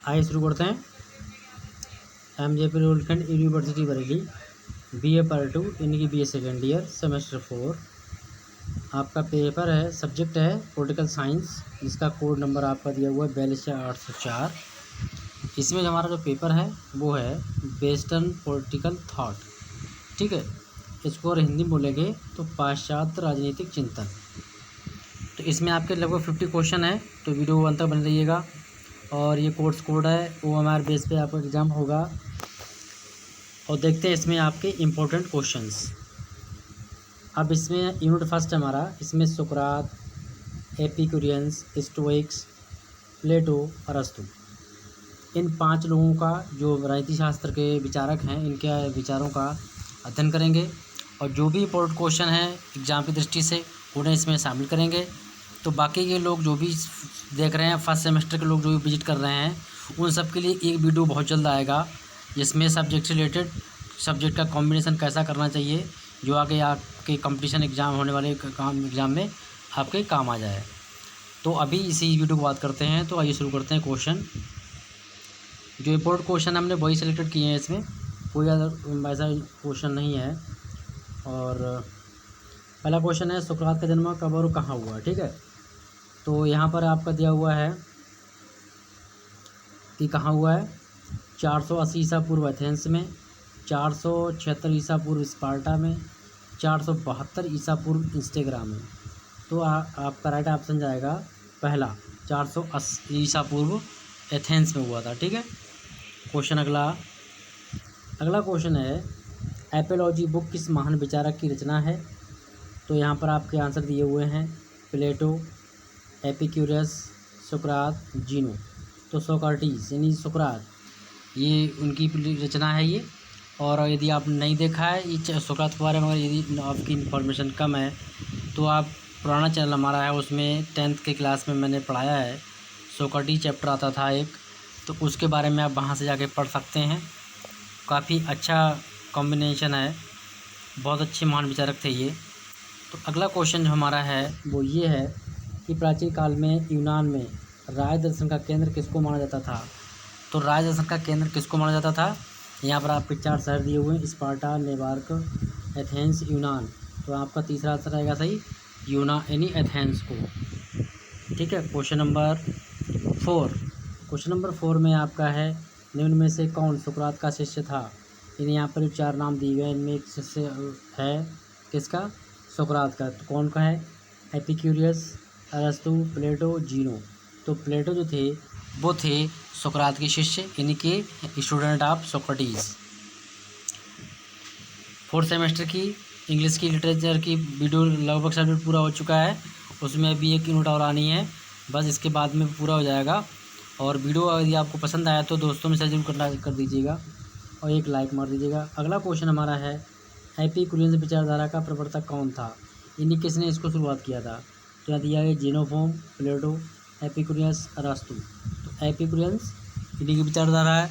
आइए शुरू करते हैं। MJP Rohilkhand university Bareilly, BA part 2, यानी कि बीए सेकेंड ईयर सेमेस्टर 4। आपका पेपर है, सब्जेक्ट है पॉलिटिकल साइंस, जिसका कोड नंबर आपका दिया हुआ है 42,804। इसमें जो हमारा जो पेपर है वो है वेस्टर्न पॉलिटिकल थॉट, ठीक है। इसको और हिंदी में बोलेंगे तो पाश्चात्य राजनीतिक चिंतन। तो इसमें आपके लगभग 50 क्वेश्चन है, तो वीडियो अंत तक बने रहिएगा। और ये कोर्स कोड है, OMR बेस पे आपका एग्ज़ाम होगा। और देखते हैं इसमें आपके इम्पोर्टेंट क्वेश्चंस। अब इसमें यूनिट फर्स्ट हमारा, इसमें सुकरात, एपिक्यूरियंस, स्टोइक्स, प्लेटो, अरस्तु, इन 5 लोगों का जो राजनीति शास्त्र के विचारक हैं, इनके विचारों का अध्ययन करेंगे। और जो भी इम्पोर्टेंट क्वेश्चन हैं एग्ज़ाम की दृष्टि से, उन्हें इसमें शामिल करेंगे। तो बाकी के लोग जो भी देख रहे हैं, फर्स्ट सेमेस्टर के लोग जो भी विजिट कर रहे हैं, उन सब के लिए एक वीडियो बहुत जल्द आएगा, जिसमें सब्जेक्ट से रिलेटेड सब्जेक्ट का कॉम्बिनेशन कैसा करना चाहिए, जो आगे आपके कंपटीशन एग्ज़ाम होने वाले एग्ज़ाम में आपके काम आ जाए। तो अभी इसी वीडियो को बात करते हैं। तो आइए शुरू करते हैं। क्वेश्चन, जो इम्पोर्टेंट क्वेश्चन हमने वही सेलेक्टेड किए हैं, इसमें कोई ऐसा क्वेश्चन नहीं है। और पहला क्वेश्चन है, सुकरात का जन्म कब और कहाँ हुआ, ठीक है। तो यहाँ पर आपका दिया हुआ है कि कहाँ हुआ है। 480 ईसा पूर्व एथेंस में, 476 ईसा पूर्व स्पार्टा में, 472 ईसा पूर्व इंस्टाग्राम में। तो आपका राइट ऑप्शन जाएगा पहला, 480 ईसा पूर्व एथेंस में हुआ था, ठीक है। क्वेश्चन अगला क्वेश्चन है, एपोलॉजी बुक किस महान विचारक की रचना है। तो यहाँ पर आपके आंसर दिए हुए हैं, प्लेटो, एपिक्यूरस, सुकरात, जीनो। तो सोक्रेटिस यानी सुकरात, ये उनकी रचना है ये। और यदि आपने नहीं देखा है ये सुकरात के बारे में, अगर यदि आपकी इन्फॉर्मेशन कम है, तो आप पुराना चैनल हमारा है, उसमें 10th के क्लास में मैंने पढ़ाया है। सोक्रेटिस चैप्टर आता था एक, तो उसके बारे में आप वहाँ से जाके पढ़ सकते हैं। काफ़ी अच्छा कॉम्बिनेशन है, बहुत अच्छे महान विचारक थे ये। तो अगला क्वेश्चन जो हमारा है वो ये है कि प्राचीन काल में यूनान में राज दर्शन का केंद्र किसको माना जाता था। तो राज दर्शन का केंद्र किसको माना जाता था, यहाँ पर आपके 4 शहर दिए हुए हैं, स्पार्टा, नेबार्क, एथेंस, यूनान। तो आपका तीसरा आंसर आएगा सही, यानी एथेंस को, ठीक है। क्वेश्चन नंबर 4 में आपका है, निम्न में से कौन सुकरात का शिष्य था। यानी यहाँ पर 4 नाम दिए गए, इनमें एक शिष्य है किसका, सुकरात का। तो कौन का है, एपिक्यूरियस, अरस्तु, प्लेटो, जीनो। तो प्लेटो जो थे वो थे सुकरात के शिष्य, यानी कि student of Socrates. 4th semester की इंग्लिश की लिटरेचर की वीडियो लगभग सब्जेक्ट पूरा हो चुका है, उसमें अभी एक यूनिट और आनी है, बस इसके बाद में पूरा हो जाएगा। और वीडियो यदि आपको पसंद आया तो दोस्तों में शेयर जरूर कर दीजिएगा और एक लाइक मार दीजिएगा। अगला क्वेश्चन हमारा है, एपिक्यूरियंस विचारधारा का प्रवर्तक कौन था, यानी किसने इसको शुरुआत किया था। तो यहाँ दिया है जेनोफोन, प्लेटो, एपिक्यूरियस, अरस्तु। तो एपिक्यूरियंस इन्हीं की विचारधारा है।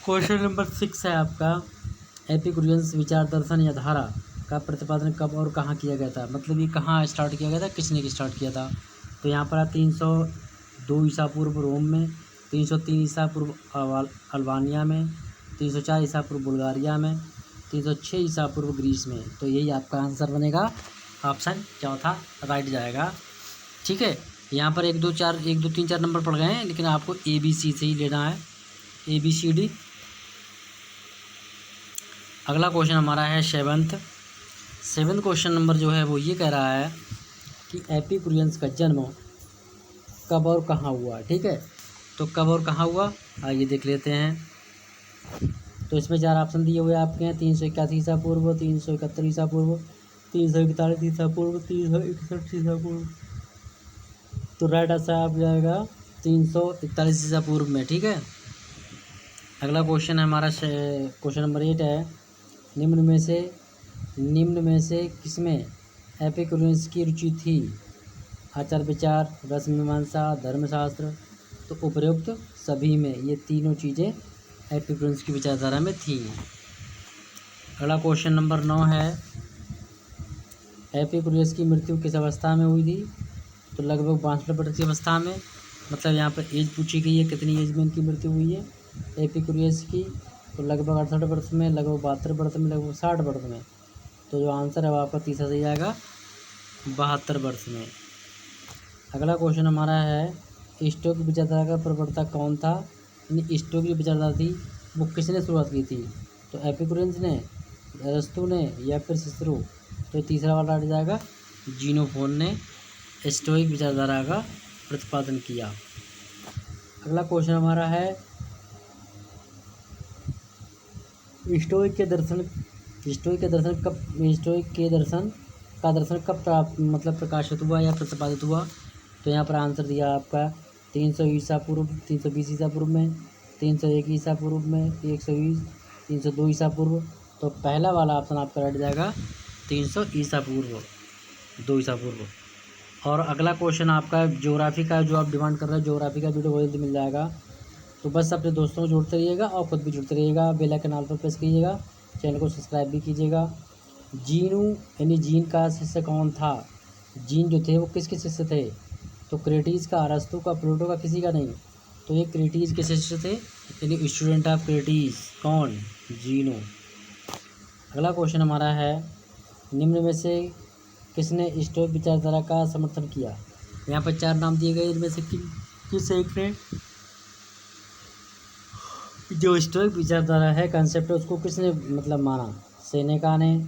क्वेश्चन नंबर 6 है आपका, एपिक्यूरियंस विचार दर्शन या धारा का प्रतिपादन कब और कहाँ किया गया था। मतलब ये कहाँ स्टार्ट किया गया था, किसने स्टार्ट किया था। तो यहाँ पर 302 ईसा पूर्व रोम में, 303 ईसा पूर्व अल्बानिया में, 304 ईसा पूर्व बुल्गारिया में, 306 ईसा पूर्व ग्रीस में। तो यही आपका आंसर बनेगा, ऑप्शन चौथा राइट जाएगा, ठीक है। यहाँ पर 1 2 3 4 नंबर पड़ गए हैं, लेकिन आपको ABC से ही लेना है, ABCD। अगला क्वेश्चन हमारा है 7th क्वेश्चन नंबर जो है वो ये कह रहा है कि एपिक्यूरियंस का जन्म कब और कहाँ हुआ, ठीक है। तो कब और कहाँ हुआ आइए देख लेते हैं। तो इसमें 4 ऑप्शन दिए हुए आपके हैं, 381 ईसा पूर्व, 371 ईसा पूर्व, 341 ईसा पूर्व, 361 ईसा पूर्व। तो राइट आंसर आप जाएगा 341 ईसा पूर्व में, ठीक है। अगला क्वेश्चन है हमारा क्वेश्चन नंबर 8 है, निम्न में से किसमें एपिक्यूरियंस की रुचि थी। आचार विचार, रस मीमांसा, धर्मशास्त्र। तो उपरोक्त सभी में ये तीनों चीज़ें एपिक्यूरियंस की विचारधारा में थी। अगला क्वेश्चन नंबर 9 है, एपिक्यूरियंस की मृत्यु किस अवस्था में हुई थी। तो लगभग 62 की अवस्था में। मतलब यहाँ पर एज पूछी गई है, कितनी एज में इनकी मृत्यु हुई है एपिक्यूरियस की, तो लगभग 68 वर्ष में, लगभग 72 वर्ष में, लगभग 60 वर्ष में। तो जो आंसर है वो आपका तीसरा सही आएगा 72 वर्ष में। अगला क्वेश्चन हमारा है स्टोक विचारधारा का प्रवर्तक कौन था। यानी स्टोक की विचारधारा थी वो किसने शुरुआत की थी, तो एपिक्यूरियंस ने, अरस्तु ने, या फिर सिसरो। तो तीसरा वाला हट जाएगा, जीनोफोन ने स्टोइक विचारधारा का प्रतिपादन किया। अगला क्वेश्चन हमारा है स्टोइक के दर्शन का दर्शन कब मतलब प्रकाशित हुआ या प्रतिपादित हुआ। तो यहाँ पर आंसर दिया आपका 300 ईसा पूर्व, 320 ईसा पूर्व में, 301 ईसा पूर्व में, 120, 302 ईसा पूर्व। तो पहला वाला ऑप्शन आपका रट जाएगा 300 ईसा पूर्व, 2 ईसा पूर्व। और अगला क्वेश्चन आपका ज्योग्राफी का, जो आप डिमांड कर रहे हैं ज्योग्राफी का वीडियो बहुत जल्दी मिल जाएगा। तो बस अपने दोस्तों को जोड़ते रहिएगा और ख़ुद भी जुड़ते रहिएगा। बेल आइकन ऑल पर प्रेस कीजिएगा, चैनल को सब्सक्राइब भी कीजिएगा। जीनू यानी जीन का शिष्य कौन था। जीन जो थे वो किसके शिष्य थे, तो क्रेटीज का, अरस्तु का, प्लूटो का, किसी का नहीं। तो ये क्रेटीज के शिष्य थे, यानी स्टूडेंट ऑफ क्रेटीज। कौन, जीनू। अगला क्वेश्चन हमारा है निम्न में से किसने स्टोइक विचारधारा का समर्थन किया। यहाँ पर 4 नाम दिए गए, इनमें से किस एक ने जो स्टोइक विचारधारा है, कंसेप्ट है, उसको किसने मतलब माना। सेनेका ने,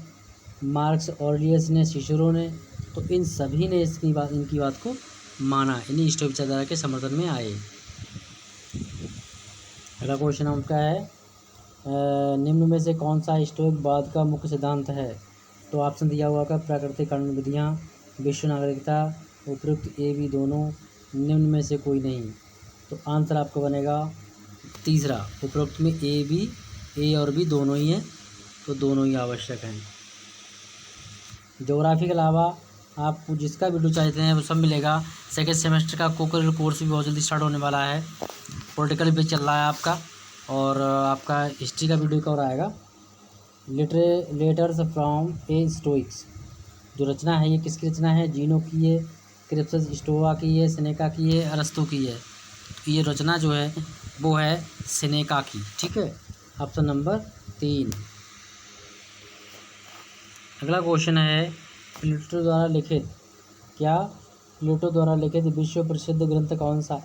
मार्क्स ऑरेलियस ने, सिसरो ने। तो इन सभी ने इनकी बात को माना, इन्हीं स्टोइक विचारधारा के समर्थन में आए। अगला क्वेश्चन आपका है निम्न में से कौन सा स्टोइकवाद का मुख्य सिद्धांत है। तो ऑप्शन दिया हुआ का प्राकृतिक कानून विधियाँ, विश्व नागरिकता, उपयुक्त ए बी दोनों, निम्न में से कोई नहीं। तो आंसर आपका बनेगा तीसरा, उपरोक्त में ए और बी दोनों ही हैं, तो दोनों ही आवश्यक हैं। ज्योग्राफी के अलावा आपको जिसका वीडियो चाहते हैं वो सब मिलेगा। सेकेंड सेमेस्टर का कोकरिकुलर कोर्स भी बहुत जल्दी स्टार्ट होने वाला है। पॉलिटिकल भी चल रहा है आपका, और आपका हिस्ट्री का वीडियो कवर आएगा। लेटर्स फ्रॉम ए स्टोइक्स, जो रचना है ये किसकी रचना है, जीनो की है, क्रिप्सस स्टोवा की है, सेनेका की है, अरस्तु की है। ये रचना जो है वो है सेनेका की। ठीक है, ऑप्शन नंबर 3। अगला क्वेश्चन है प्लेटो द्वारा लिखित विश्व प्रसिद्ध ग्रंथ कौन सा।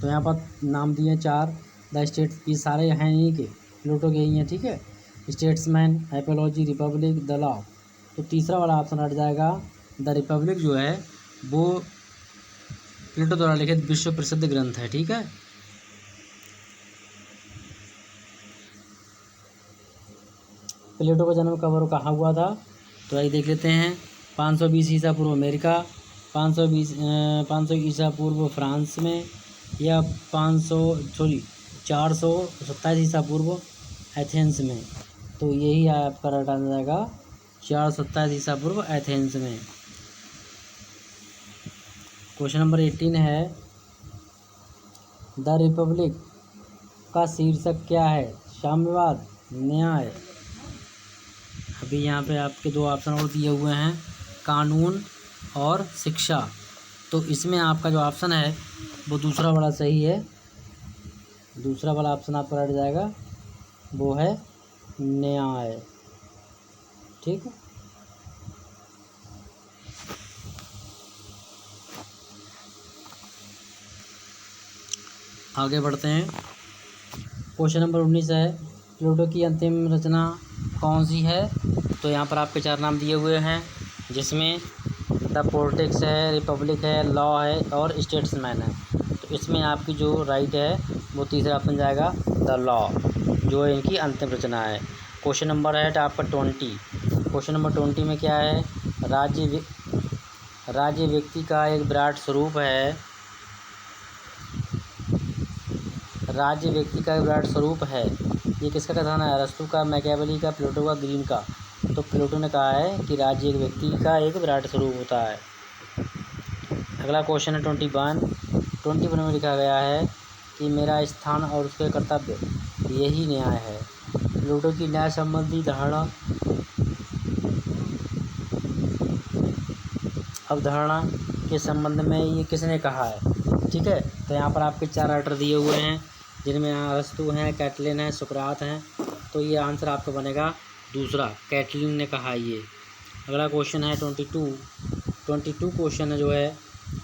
तो यहाँ पर नाम दिए 4, द स्टेट्स, ये सारे हैं नहीं के, प्लेटो के ही हैं। ठीक है, statesman, apiology, Republic, the law. तो तीसरा वाला ऑप्शन हट जाएगा, द रिपब्लिक जो है वो प्लेटो द्वारा लिखित विश्व प्रसिद्ध ग्रंथ है। ठीक है, प्लेटो का जन्म कब और कहाँ हुआ था। तो आइए देख लेते हैं। 520 ईसा पूर्व अमेरिका, 500 ईसा पूर्व फ्रांस में, या 427 ईसा पूर्व एथेंस में। तो यही आपका राइट आंसर जाएगा 427 ईसा पूर्व एथेंस में। क्वेश्चन नंबर 18 है द रिपब्लिक का शीर्षक क्या है, साम्यवाद, न्याय। अभी यहाँ पे आपके 2 ऑप्शन और दिए हुए हैं, कानून और शिक्षा। तो इसमें आपका जो ऑप्शन है वो दूसरा वाला सही है। दूसरा वाला ऑप्शन आपका रट जाएगा, वो है न्याय। ठीक है, आगे बढ़ते हैं। क्वेश्चन नंबर 19 है प्लेटो की अंतिम रचना कौन सी है। तो यहाँ पर आपके 4 नाम दिए हुए हैं, जिसमें द पॉलिटिक्स है, रिपब्लिक है, लॉ है और स्टेट्समैन है। तो इसमें आपकी जो राइट है वो तीसरा ऑप्शन जाएगा, द लॉ, जो इनकी अंतिम रचना है। क्वेश्चन नंबर है आपका 20। क्वेश्चन नंबर 20 में क्या है, राज्य व्यक्ति का एक विराट स्वरूप है। राज्य व्यक्ति का एक विराट स्वरूप है, ये किसका कथन है, अरस्तु का, मैकियावेली का, प्लेटो का, ग्रीन का। तो प्लेटो ने कहा है कि राज्य एक व्यक्ति का एक विराट स्वरूप होता है। अगला क्वेश्चन है 21 में लिखा गया है कि मेरा स्थान और उसके कर्तव्य यही न्याय है। प्लेटो की न्याय संबंधी अवधारणा के संबंध में ये किसने कहा है। ठीक है, तो यहाँ पर आपके 4 राइटर दिए हुए हैं, जिनमें अरस्तु हैं, कैटलिन है, सुकरात हैं। तो ये आंसर आपका बनेगा दूसरा, कैटलिन ने कहा ये। अगला क्वेश्चन है 22 क्वेश्चन है जो है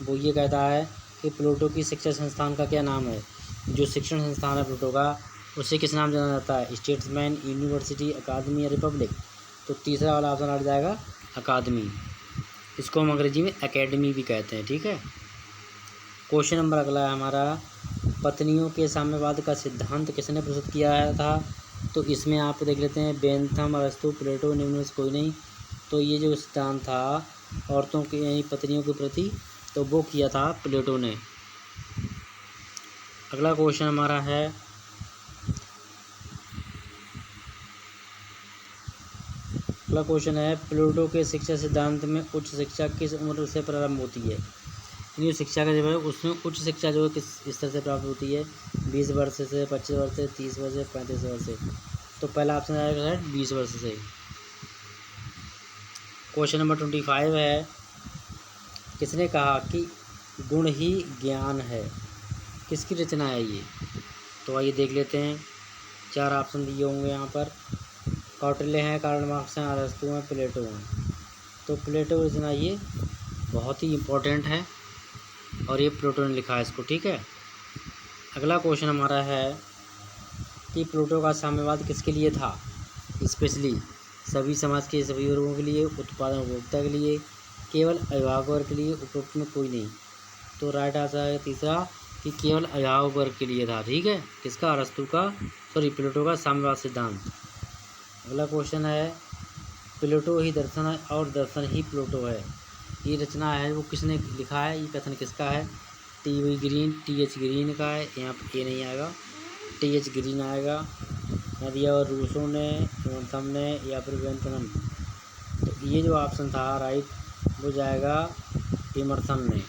वो ये कहता है कि प्लूटो की शिक्षा संस्थान का क्या नाम है। जो शिक्षण संस्थान है प्लूटो का, उसे किस नाम जाना जाता है, स्टेट्समैन, यूनिवर्सिटी, अकादमी या रिपब्लिक। तो तीसरा वाला ऑप्शन आ जाएगा अकादमी। इसको हम अंग्रेजी में एकेडमी भी कहते हैं। ठीक है, क्वेश्चन नंबर अगला है हमारा, पत्नियों के साम्यवाद का सिद्धांत किसने प्रस्तुत किया था। तो इसमें आप देख लेते हैं, बेंथम, अरस्तु, प्लेटो, निम्न से कोई नहीं। तो ये जो सिद्धांत था औरतों के यानी पत्नियों के प्रति, तो वो किया था प्लेटो ने। अगला क्वेश्चन हमारा है, अगला क्वेश्चन है, प्लेटो के शिक्षा सिद्धांत में उच्च शिक्षा किस उम्र से प्रारंभ होती है। यानी शिक्षा का जो है उसमें उच्च शिक्षा जो है किस स्तर से प्राप्त होती है, 20 वर्ष से, 25 वर्ष से, 30 वर्ष से, 35 वर्ष से। तो पहला ऑप्शन आएगा है 20 वर्ष से। क्वेश्चन नंबर 25 है, किसने कहा कि गुण ही ज्ञान है। किसकी रचना है ये। तो आइए देख लेते हैं, 4 ऑप्शन दिए होंगे यहाँ पर। कौटिल्य हैं, कार्ल मार्क्स हैं, अरस्तु हैं, प्लेटो हैं। तो प्लेटो रचना ये बहुत ही इम्पोर्टेंट है और ये प्लेटो ने लिखा है इसको। ठीक है, अगला क्वेश्चन हमारा है कि प्लेटो का साम्यवाद किसके लिए था। स्पेशली सभी समाज के सभी वर्गों के लिए, उत्पादन उपभोक्ता के लिए, केवल अभिभावक वर्ग के लिए, उपरोक्त में कोई नहीं। तो राइट आंसर है तीसरा कि केवल अभिभावक वर्ग के लिए था। ठीक है, किसका, अरस्तु का, प्लेटो का साम्यवाद सिद्धांत। अगला क्वेश्चन है, प्लेटो ही दर्शन है और दर्शन ही प्लेटो है। ये रचना है वो किसने लिखा है, ये कथन किसका है। टी एच ग्रीन का है, यहाँ पर ए नहीं आएगा, टी.एच. ग्रीन आएगा। या और रूसो ने, इमर्थम ने, या फिर वेंथनम। तो ये जो ऑप्शन था राइट वो जाएगा इमर्थम ने।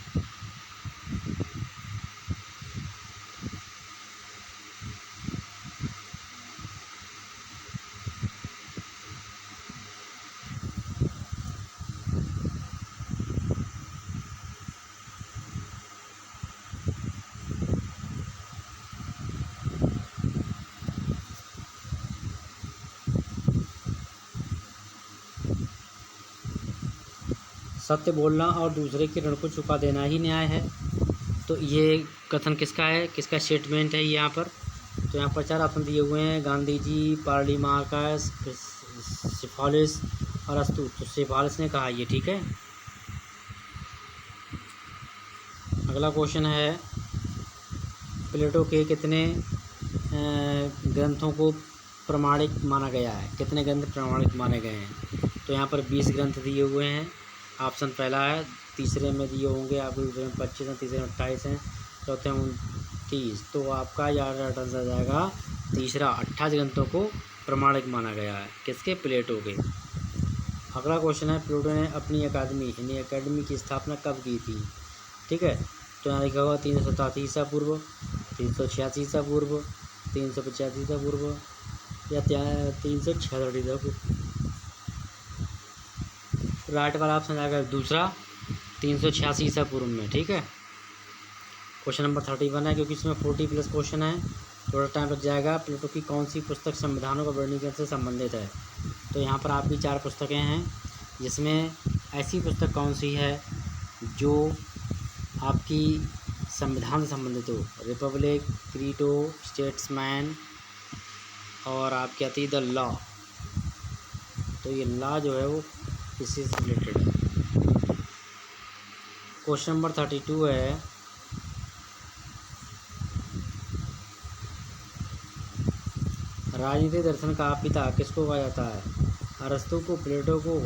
सत्य बोलना और दूसरे के ऋण को चुका देना ही न्याय है। तो ये कथन किसका है, किसका स्टेटमेंट है यहाँ पर। तो यहाँ पर 4 ऑप्शन दिए हुए हैं, गांधी जी, पार्ली मार्कस, सिफालिस और अरस्तु। तो सिफालिस ने कहा ये। ठीक है, अगला क्वेश्चन है, प्लेटो के कितने ग्रंथों को प्रमाणिक माना गया है। कितने ग्रंथ प्रमाणिक माने गए हैं। तो यहाँ पर 20 ग्रंथ दिए हुए हैं। ऑप्शन पहला है, तीसरे में दिए होंगे आपको, दूसरे में 25 हैं, तीसरे में 28 हैं, चौथे में 29। तो आपका यार आंसर आ जाएगा तीसरा, 28 ग्रंथों को प्रमाणिक माना गया है। किसके, प्लेटो के। अगला क्वेश्चन है, प्लेटो ने अपनी अकादमी यानी एकेडमी की स्थापना कब की थी। ठीक है, तो यहाँ लिखा हुआ 387 ईसा पूर्व, 386 ईसा पूर्व, 385 ईसा पूर्व या 366 ईसा पूर्व। राइट वाला ऑप्शन आएगा दूसरा, 386 ईसा पूर्व में। ठीक है, क्वेश्चन नंबर 31 है, क्योंकि इसमें 40+ क्वेश्चन है, थोड़ा टाइम लग जाएगा। प्लेटो की कौन सी पुस्तक संविधानों का वर्गीकरण से संबंधित है। तो यहाँ पर आपकी 4 पुस्तकें हैं, जिसमें ऐसी पुस्तक कौन सी है जो आपकी संविधान से संबंधित हो। रिपब्लिक, क्रीटो, स्टेट्समैन और आपकी आती द लॉ। तो ये लॉ जो है वो इसी से रिलेटेड है। क्वेश्चन नंबर 32 है, राजनीतिक दर्शन का पिता किसको कहा जाता है। अरस्तु को, प्लेटो को,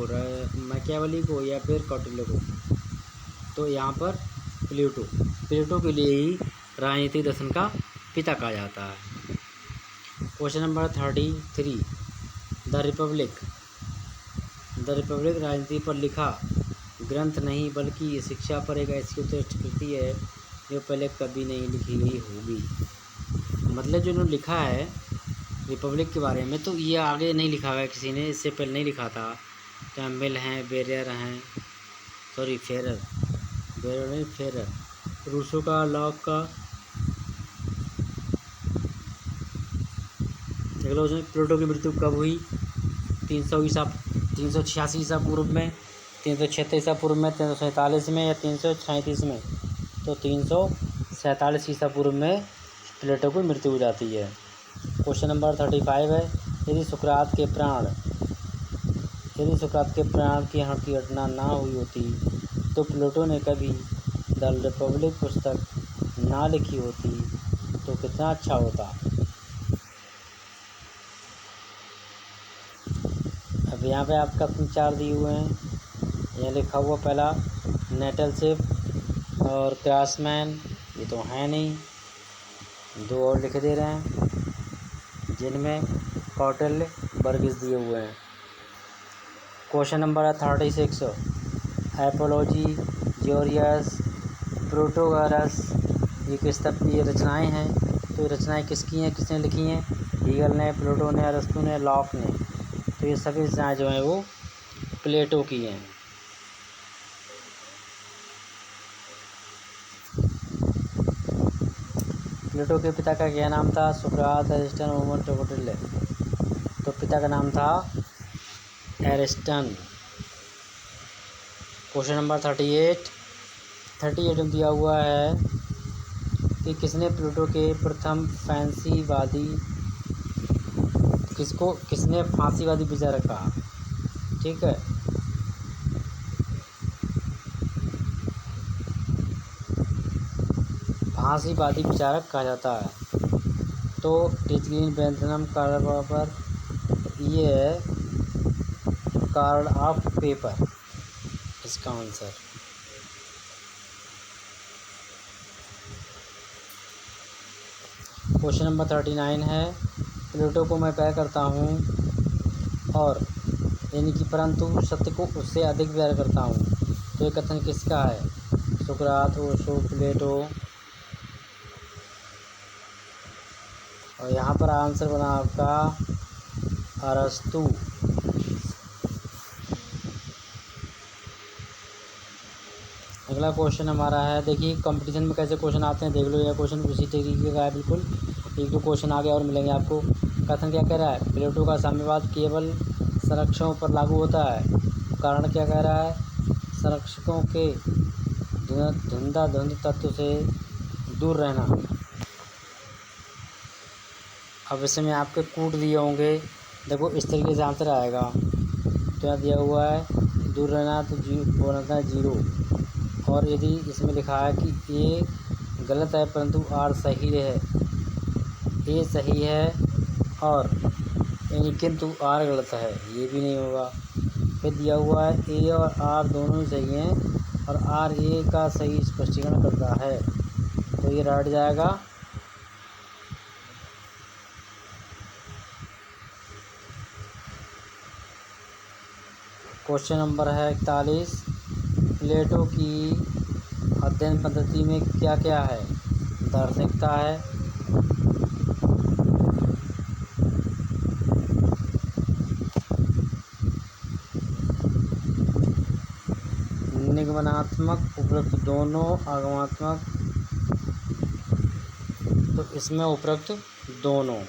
मैकियावेली को या फिर कौटिल्य को। तो यहाँ पर प्लेटो के लिए ही राजनीतिक दर्शन का पिता कहा जाता है। क्वेश्चन नंबर 33, द रिपब्लिक राजनीति पर लिखा ग्रंथ नहीं बल्कि शिक्षा पर एक ऐसी उत्कृष्ट कृति है जो पहले कभी नहीं लिखी गई होगी। मतलब जो उन्होंने लिखा है रिपब्लिक के बारे में, तो ये आगे नहीं लिखा हुआ है किसी ने, इससे पहले नहीं लिखा था। कैम्पबेल हैं, फेरर फिर रूसो का लॉक का प्लेटो की मृत्यु कब हुई? 386 ईसा पूर्व में, 376 ईसा पूर्व में, 347 में या 337 में? तो 347 ईसा पूर्व में प्लेटो की मृत्यु हो जाती है। क्वेश्चन नंबर 35 है, यदि सुकरात के प्राण की हत्या की घटना ना हुई होती तो प्लेटो ने कभी द रिपब्लिक पुस्तक ना लिखी होती तो कितना अच्छा होता। अब यहाँ पे आपका अपने 4 दिए हुए हैं। यहाँ लिखा हुआ पहला नेटलशिप और क्रासमैन, ये तो है नहीं। 2 और लिख दे रहे हैं जिनमें कौटिल्य वर्गीस दिए हुए हैं। क्वेश्चन नंबर 36, एपोलॉजी, जोरियस, प्रोटोगोरस, ये रचनाएं हैं। तो ये रचनाएं किसकी हैं, किसने लिखी हैं? हीगल ने, प्लेटो ने, अरस्तू ने, लॉक ने। तो ये सभी रचनाएं जो हैं वो प्लेटो की हैं। प्लेटो के पिता का क्या नाम था? सुकरात, एरिस्टन, ओमन, कौटिल्य। तो पिता का नाम था एरिस्टन। क्वेश्चन नंबर 38 में दिया हुआ है कि किसने प्लेटो के प्रथम किसने फांसीवादी विचारक कहा? ठीक है, फांसीवादी विचारक कहा जाता है। तो टिचग्रीन बेंथम पर ये है कार्ल ऑफ पेपर इसका आंसर। क्वेश्चन नंबर 39 है, प्लेटो को मैं प्यार करता हूँ और यानी कि परंतु सत्य को उससे अधिक प्यार करता हूँ। तो ये कथन किसका है? सुकरात, ओशो, प्लेटो। और यहाँ पर आंसर बना आपका अरस्तू। अगला क्वेश्चन हमारा है, देखिए कंपटीशन में कैसे क्वेश्चन आते हैं देख लो। यह क्वेश्चन उसी तरीके का है बिल्कुल। 1-2 क्वेश्चन आगे और मिलेंगे आपको। कथन क्या कह रहा है? प्लेटो का साम्यवाद केवल संरक्षकों पर लागू होता है। कारण क्या कह रहा है? संरक्षकों के धुंध तत्व से दूर रहना। अब इसमें आपके कूट दिए होंगे, देखो इस तरीके से आंसर आएगा। तो यहाँ दिया हुआ है दूर रहना, तो बोलना है 0। और यदि इसमें लिखा है कि ए गलत है परंतु आर सही है, ए सही है और यानी किंतु आर गलत है, ये भी नहीं होगा। फिर दिया हुआ है ए और आर दोनों ही सही हैं और आर ए का सही स्पष्टीकरण करता है, तो ये राइट जाएगा। क्वेश्चन नंबर है 41, प्लेटो की अध्ययन पद्धति में क्या क्या है? दार्शनिकता है, निगमनात्मक, उपरोक्त दोनों, आगमनात्मक। तो इसमें उपरोक्त दोनों।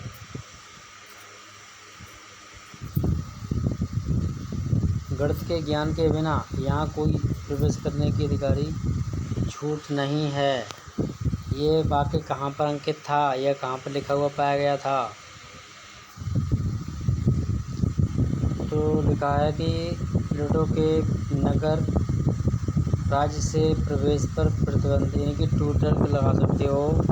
गणित के ज्ञान के बिना यहाँ कोई प्रवेश करने की अधिकारी छूट नहीं है। ये वाक्य कहाँ पर अंकित था, यह कहाँ पर लिखा हुआ पाया गया था? तो लिखा है कि प्लेटो के नगर राज्य से प्रवेश पर प्रतिबंध, यानी कि ट्विटर लगा सकते हो,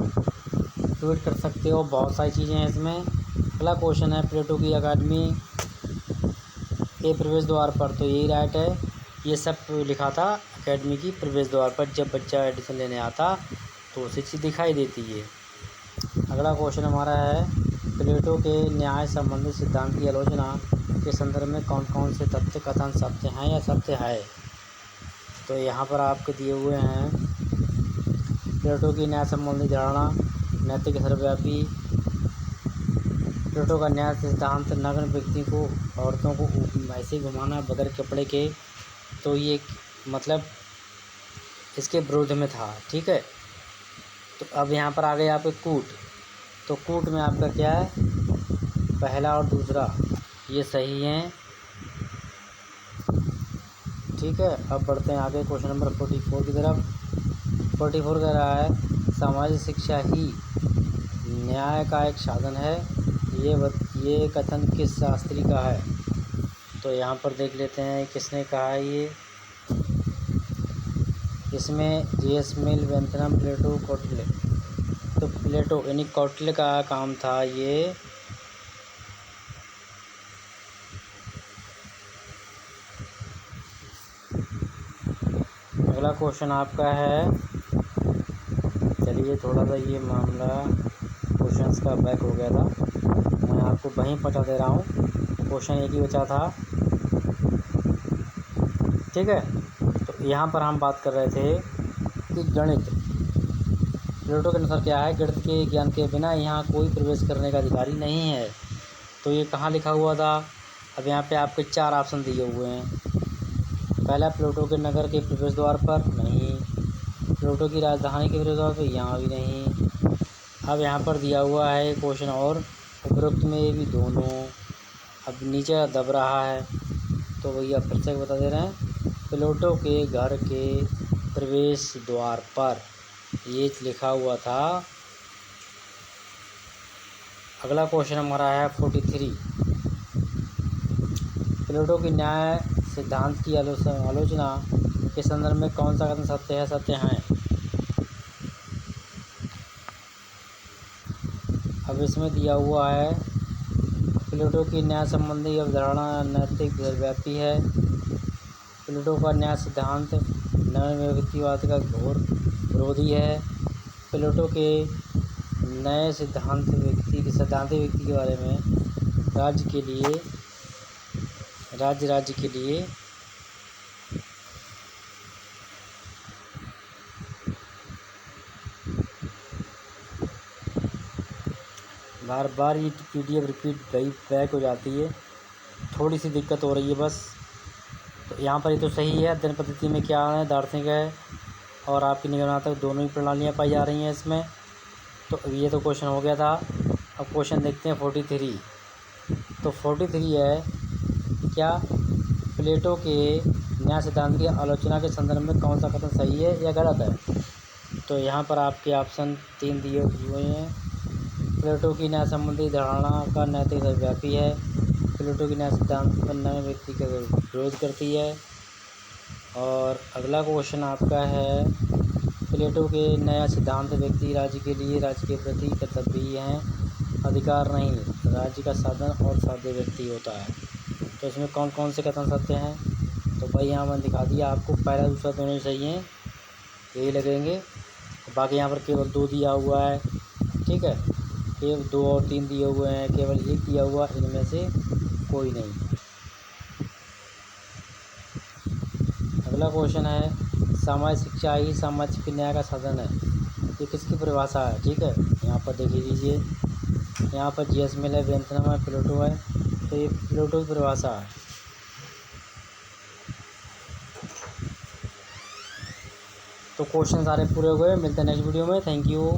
ट्वीट कर सकते हो, बहुत सारी चीज़ें हैं इसमें। अगला क्वेश्चन है, प्लेटो की अकादमी के प्रवेश द्वार पर, तो यही राइट है। ये सब लिखा था एकेडमी की प्रवेश द्वार पर, जब बच्चा एडमिशन लेने आता तो उसे चीज़ दिखाई देती है। अगला क्वेश्चन हमारा है, प्लेटो के न्याय संबंधित सिद्धांत की आलोचना के संदर्भ में कौन कौन से तथ्य कथन सत्य हैं या सत्य है? तो यहाँ पर आपके दिए हुए हैं, प्लेटो की न्याय संबंधी धारणा, नैतिक सर्वव्यापी, प्लेटो का न्याय सिद्धांत, नग्न व्यक्ति को, औरतों को ऐसे घुमाना बगैर कपड़े के। तो ये मतलब इसके विरोध में था। ठीक है, तो अब यहाँ पर आ गए आपके कूट। तो कूट में आपका क्या है, पहला और दूसरा ये सही हैं। ठीक है, अब बढ़ते हैं आगे क्वेश्चन नंबर 44 की तरफ। 44 कह रहा है सामाजिक शिक्षा ही न्याय का एक साधन है, ये कथन किस शास्त्री का है। तो यहाँ पर देख लेते हैं किसने कहा है ये। इसमें J.S. मिल, बेंथम, प्लेटो, कौटिल्य। तो प्लेटो यानी कौटिल्य का काम था ये। अगला क्वेश्चन आपका है, चलिए थोड़ा सा ये मामला क्वेश्चंस का बैक हो गया था, मैं आपको वहीं पता दे रहा हूँ। क्वेश्चन एक ही बचा था। ठीक है, तो यहाँ पर हम बात कर रहे थे कि गणित, प्लेटो के अनुसार क्या है, गणित के ज्ञान के बिना यहाँ कोई प्रवेश करने का अधिकारी नहीं है। तो ये कहाँ लिखा हुआ था। अब यहाँ पे आपके 4 ऑप्शन दिए हुए हैं। पहला, प्लेटो के नगर के प्रवेश द्वार पर, नहीं। प्लेटो की राजधानी के प्रवेश द्वार पर, यहाँ भी नहीं। अब यहाँ पर दिया हुआ है क्वेश्चन और उपरोक्त में भी दोनों। अब नीचे दब रहा है, तो भैया फिर से बता दे रहे हैं, प्लेटो के घर के प्रवेश द्वार पर ये लिखा हुआ था। अगला क्वेश्चन हमारा है 43। प्लेटो की न्याय सिद्धांत की आलोचना के संदर्भ में कौन सा कथन सत्य है, सत्य हैं। अब इसमें दिया हुआ है, प्लेटो की न्याय संबंधी अवधारणा नैतिक व्यापी है। प्लेटो का न्याय सिद्धांत नए व्यक्तिवाद का घोर विरोधी है। प्लेटो के नए सिद्धांत सिद्धांतिक व्यक्ति के बारे में राज्य के लिए बार बार ये PDF रिपीट बैक हो जाती है, थोड़ी सी दिक्कत हो रही है बस। तो यहाँ पर ये तो सही है, अध्ययन पद्धति में क्या है, दार्शनिक है और आपकी निगमनात्मक दोनों ही प्रणालियाँ पाई जा रही हैं इसमें। तो ये तो क्वेश्चन हो गया था। अब क्वेश्चन देखते हैं 43। तो 43 है क्या, प्लेटो के न्याय सिद्धांत की आलोचना के संदर्भ में कौन सा कथन सही है या गलत है। तो यहाँ पर आपके ऑप्शन 3 दिए हुए हैं। प्लेटो की न्याय संबंधी धारणा का नैतिक व्यापी है। प्लेटो की न्याय सिद्धांत पर नए व्यक्ति का विरोध करती है। और अगला क्वेश्चन आपका है, प्लेटो के नया सिद्धांत व्यक्ति राज्य के प्रति कर्तव्य हैं, अधिकार नहीं, राज्य का साधन और साध्य व्यक्ति होता है। तो इसमें कौन कौन से कथन सत्य हैं। तो भाई यहाँ मैंने दिखा दिया आपको, पहला दूसरा दोनों ही सही हैं, यही लगेंगे। बाकी यहाँ पर केवल 2 दिया हुआ है। ठीक है, केवल 2 और 3 दिए हुए हैं, केवल 1 दिया हुआ, इनमें से कोई नहीं। अगला क्वेश्चन है, सामाजिक शिक्षा ही सामाजिक न्याय का साधन है, ये किसकी परिभाषा है। ठीक है, यहाँ पर देख लीजिए, यहाँ पर J.S. मिल है, बेंथम है, प्लेटो है, तो ये प्लेटो की परिभाषा है। तो क्वेश्चन सारे पूरे हो गए, मिलते हैं नेक्स्ट वीडियो में। Thank you.